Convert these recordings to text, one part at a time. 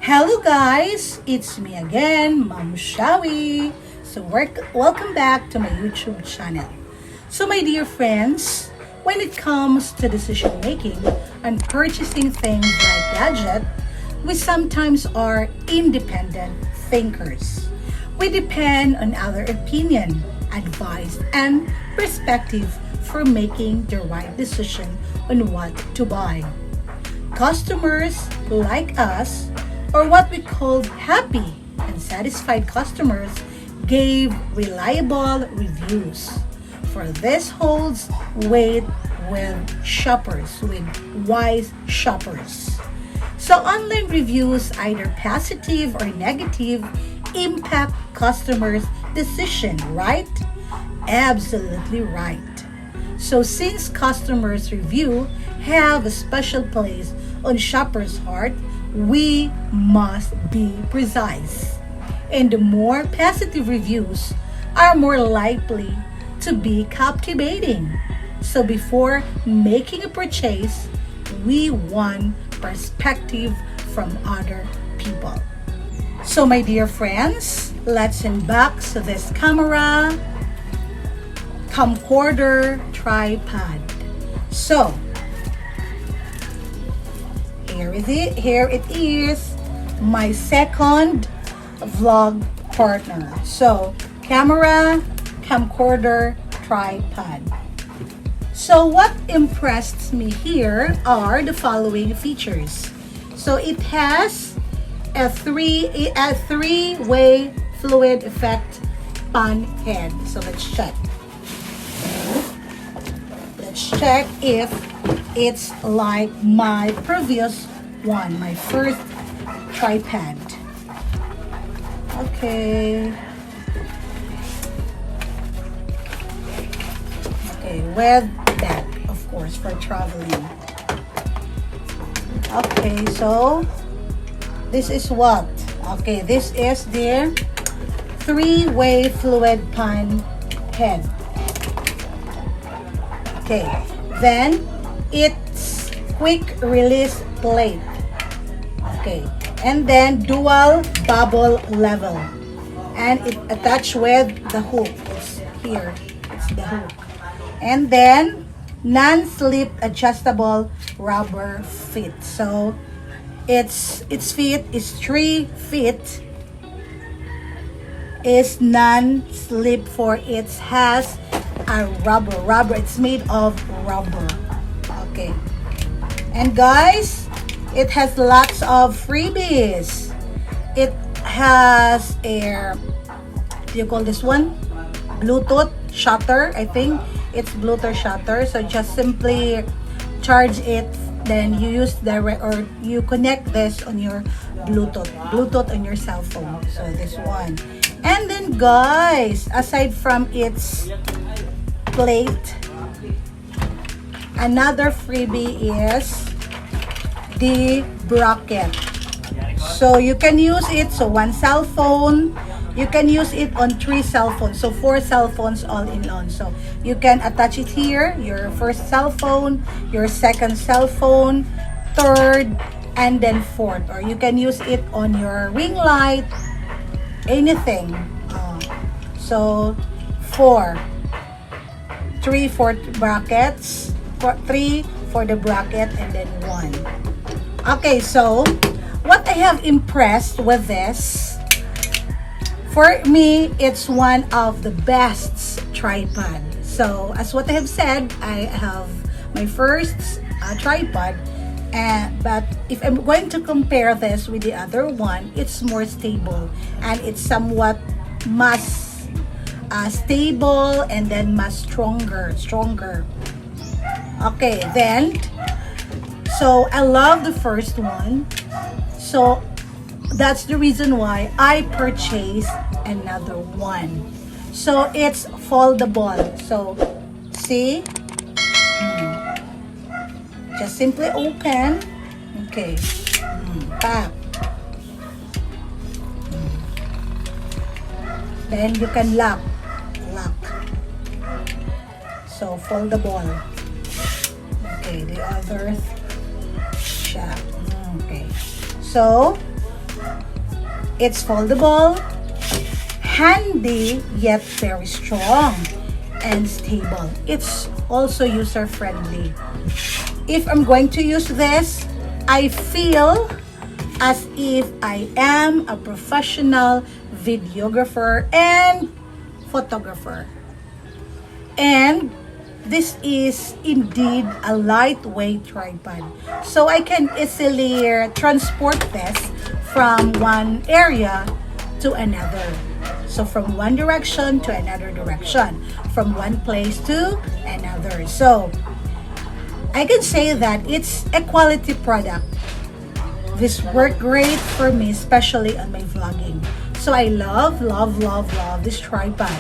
Hello guys, it's me again, Ma'am Shawie. So welcome back to my YouTube channel. So my dear friends, when it comes to decision making and purchasing things like gadget, we sometimes are independent thinkers. We depend on other opinion, advice, and perspective for making the right decision on what to buy. Customers like us, or what we call happy and satisfied customers, gave reliable reviews. For this holds weight with shoppers, with wise shoppers. So online reviews, either positive or negative, impact customers' decision, right? Absolutely right. So since customers' review have a special place on shoppers' heart, we must be precise. And the more positive reviews are more likely to be captivating. So before making a purchase, we want perspective from other people. So my dear friends, let's unbox this camcorder tripod. So here it is, my second vlog partner. So camcorder tripod. So what impressed me here are the following features. So it has a three-way fluid effect pan head. So let's check. Let's check if it's like my previous one, my first tripod. Okay, with that, of course, for traveling. Okay, so this is what? Okay, this is the three-way fluid pan head. Okay, then it's quick release plate. Okay, and then dual bubble level, and it attached with the hook. It's here, it's the hook. And then non-slip adjustable rubber fit. So its feet is 3 feet, is non-slip, for it has a rubber. It's made of rubber. Okay, and guys, it has lots of freebies. It has a, do you call this one, Bluetooth shutter? I think it's Bluetooth shutter. So just simply charge it, then you use or you connect this on your Bluetooth on your cell phone. So this one. And then guys, aside from its plate, another freebie is the bracket. So you can use it, so one cell phone, you can use it on 3 cell phones, so 4 cell phones all in one. So you can attach it here, your first cell phone, your second cell phone, third, and then fourth. Or you can use it on your ring light, anything. So 3 for brackets, 3 for the bracket, and then 1. Okay, so what I have impressed with this, for me, it's one of the best tripod. So as what I have said, I have my first tripod, but if I'm going to compare this with the other one, it's more stable, and it's somewhat much stable, and then much stronger. Okay, then, so I love the first one, so that's the reason why I purchased another one. So it's foldable. So see, just simply open. Okay, tap. Then you can lock. So foldable. Okay, the other shaft. Okay, so It's foldable, handy yet very strong and stable. It's also user-friendly. If I'm going to use this, I feel as if I am a professional videographer and photographer. And this is indeed a lightweight tripod. So I can easily transport this from one area to another. So from one direction to another direction, from one place to another. So I can say that it's a quality product. This worked great for me, especially on my vlogging. So I love this tripod.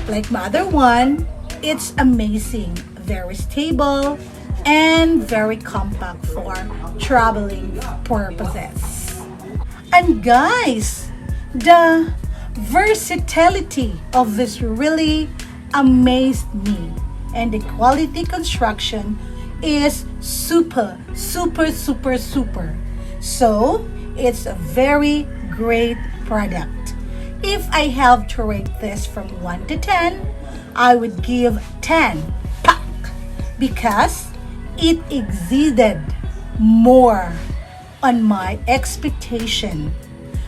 Like my other one, it's amazing, very stable, and very compact for traveling purposes. And guys, the versatility of this really amazed me, and the quality construction is super. So it's a very great product. If I have to rate this from 1 to 10, I would give 10 pack because it exceeded more on my expectation.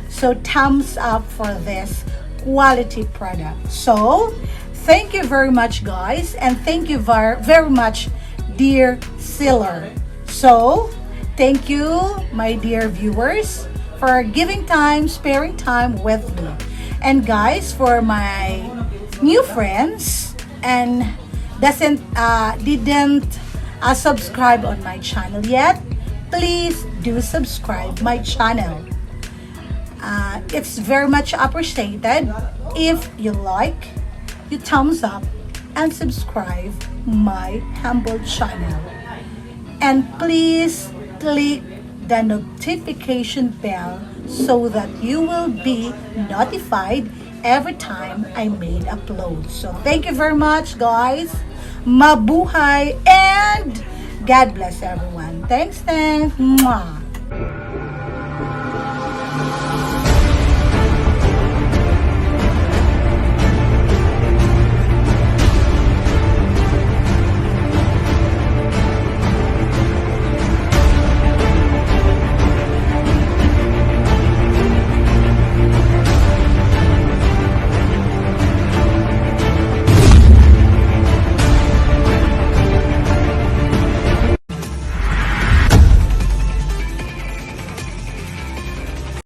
So thumbs up for this quality product. So thank you very much, guys, and thank you very much, dear seller. So thank you, my dear viewers, for giving time, sparing time with me. And guys, for my new friends and didn't subscribe on my channel yet, please do subscribe my channel. It's very much appreciated if you like, you thumbs up, and subscribe my humble channel. And please click the notification bell so that you will be notified every time I made upload. So thank you very much, guys. Mabuhay and God bless everyone. Thanks. Mwah.